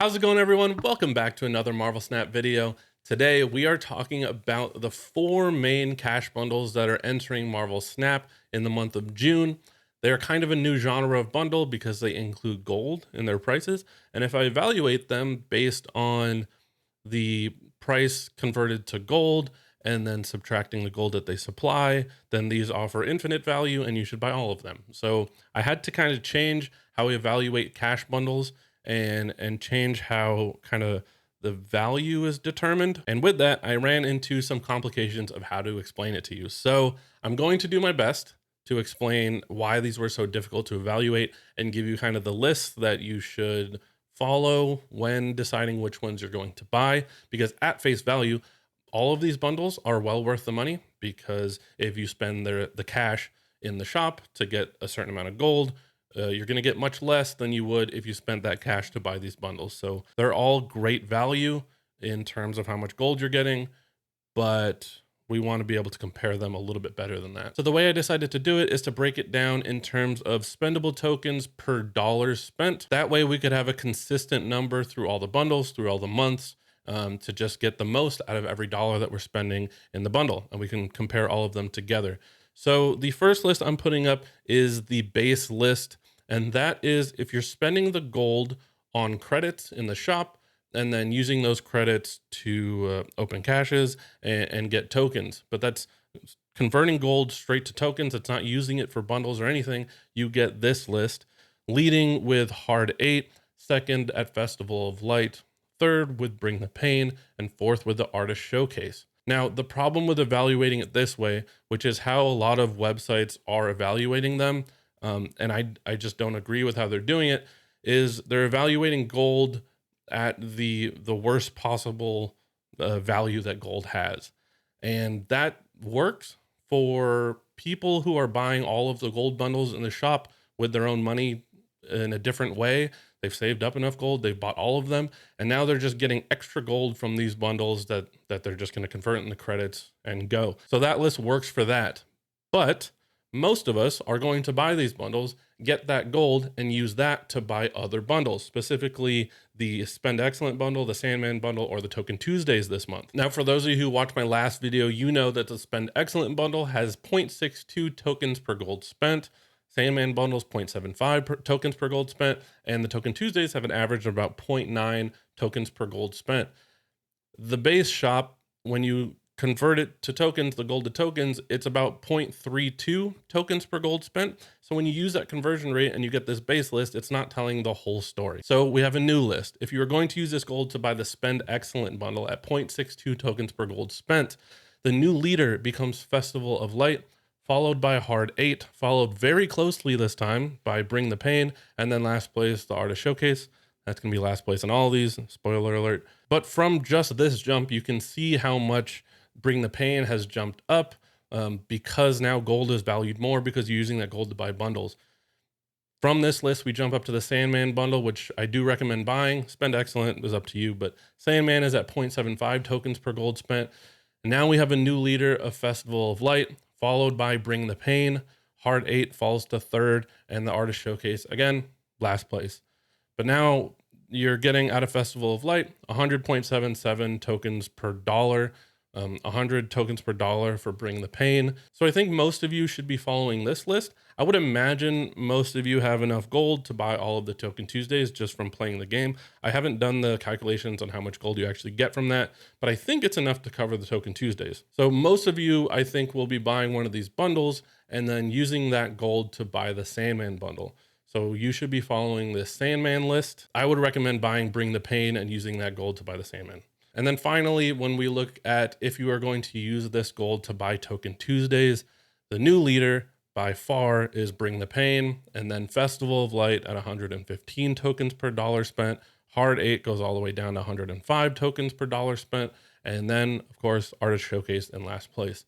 How's it going, everyone? Welcome back to another Marvel Snap video. Today we are talking about the 4 main cash bundles that are entering Marvel Snap in the month of June. They're kind of a new genre of bundle because they include gold in their prices, and if I evaluate them based on the price converted to gold and then subtracting the gold that they supply, then these offer infinite value and you should buy all of them. So I had to kind of change how we evaluate cash bundles and change how kind of the value is determined. And with that, I ran into some complications of how to explain it to you. So I'm going to do my best to explain why these were so difficult to evaluate and give you kind of the list that you should follow when deciding which ones you're going to buy. Because at face value, all of these bundles are well worth the money, because if you spend the cash in the shop to get a certain amount of gold, you're going to get much less than you would if you spent that cash to buy these bundles. So they're all great value in terms of how much gold you're getting, but we want to be able to compare them a little bit better than that. So the way I decided to do it is to break it down in terms of spendable tokens per dollar spent. That way we could have a consistent number through all the bundles, through all the months, to just get the most out of every dollar that we're spending in the bundle, and we can compare all of them together. So the first list I'm putting up is the base list, and that is if you're spending the gold on credits in the shop and then using those credits to open caches and get tokens. But that's converting gold straight to tokens. It's not using it for bundles or anything. You get this list, leading with Hard 8, second at Festival of Light, third with Bring the Pain, and fourth with the Artist Showcase. Now, the problem with evaluating it this way, which is how a lot of websites are evaluating them, and I just don't agree with how they're doing it, is they're evaluating gold at the worst possible value that gold has. And that works for people who are buying all of the gold bundles in the shop with their own money in a different way. They've saved up enough gold, they've bought all of them, and now they're just getting extra gold from these bundles that they're just going to convert in the credits and go. So that list works for that. But most of us are going to buy these bundles, get that gold, and use that to buy other bundles, specifically the Spend Excellent bundle, the Sandman bundle, or the Token Tuesdays this month. Now, for those of you who watched my last video, you know that the Spend Excellent bundle has 0.62 tokens per gold spent. Sandman bundles 0.75 tokens per gold spent, and the Token Tuesdays have an average of about 0.9 tokens per gold spent. The base shop, when you convert it to tokens, the gold to tokens, it's about 0.32 tokens per gold spent. So when you use that conversion rate and you get this base list, it's not telling the whole story. So we have a new list. If you are going to use this gold to buy the Spend Excellent bundle at 0.62 tokens per gold spent, the new leader becomes Festival of Light, followed by Hard 8, followed very closely this time by Bring the Pain, and then last place, the Artist Showcase. That's going to be last place in all of these, spoiler alert. But from just this jump, you can see how much Bring the Pain has jumped up, because now gold is valued more because you're using that gold to buy bundles. From this list, we jump up to the Sandman bundle, which I do recommend buying. Spend Excellent is up to you, but Sandman is at 0.75 tokens per gold spent. Now we have a new leader of Festival of Light, followed by Bring the Pain. Hard 8 falls to third, and the Artist Showcase, again, last place. But now you're getting out of Festival of Light 100.77 tokens per dollar, 100 tokens per dollar for Bring the Pain. So I think most of you should be following this list. I would imagine most of you have enough gold to buy all of the Token Tuesdays just from playing the game. I haven't done the calculations on how much gold you actually get from that, but I think it's enough to cover the Token Tuesdays. So most of you, I think, will be buying one of these bundles and then using that gold to buy the Sandman bundle. So you should be following this Sandman list. I would recommend buying Bring the Pain and using that gold to buy the Sandman. And then finally, when we look at if you are going to use this gold to buy Token Tuesdays, the new leader by far is Bring the Pain, and then Festival of Light at 115 tokens per dollar spent. Hard 8 goes all the way down to 105 tokens per dollar spent. And then, of course, Artist Showcase in last place.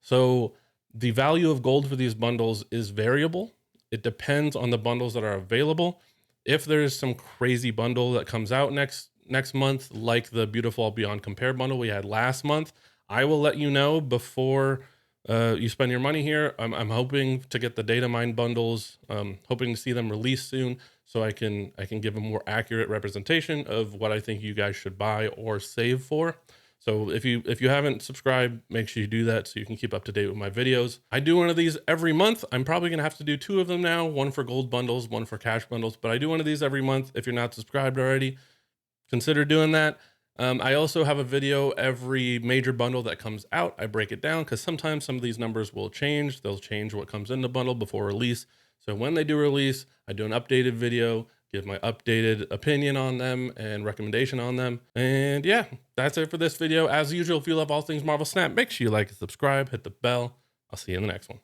So the value of gold for these bundles is variable. It depends on the bundles that are available. If there's some crazy bundle that comes out next month, like the Beautiful Beyond Compare bundle we had last month, I will let you know before you spend your money here. I'm hoping to get the Data Mine bundles, hoping to see them released soon. so I can give a more accurate representation of what I think you guys should buy or save for. So if you haven't subscribed, make sure you do that so you can keep up to date with my videos. I do one of these every month. I'm probably gonna have to do 2 of them now, one for gold bundles, one for cash bundles, but I do one of these every month. If you're not subscribed already, consider doing that. I also have a video every major bundle that comes out. I break it down because sometimes some of these numbers will change. They'll change what comes in the bundle before release. So when they do release, I do an updated video, give my updated opinion on them and recommendation on them. And yeah, that's it for this video. As usual, if you love all things Marvel Snap, make sure you like and subscribe, hit the bell. I'll see you in the next one.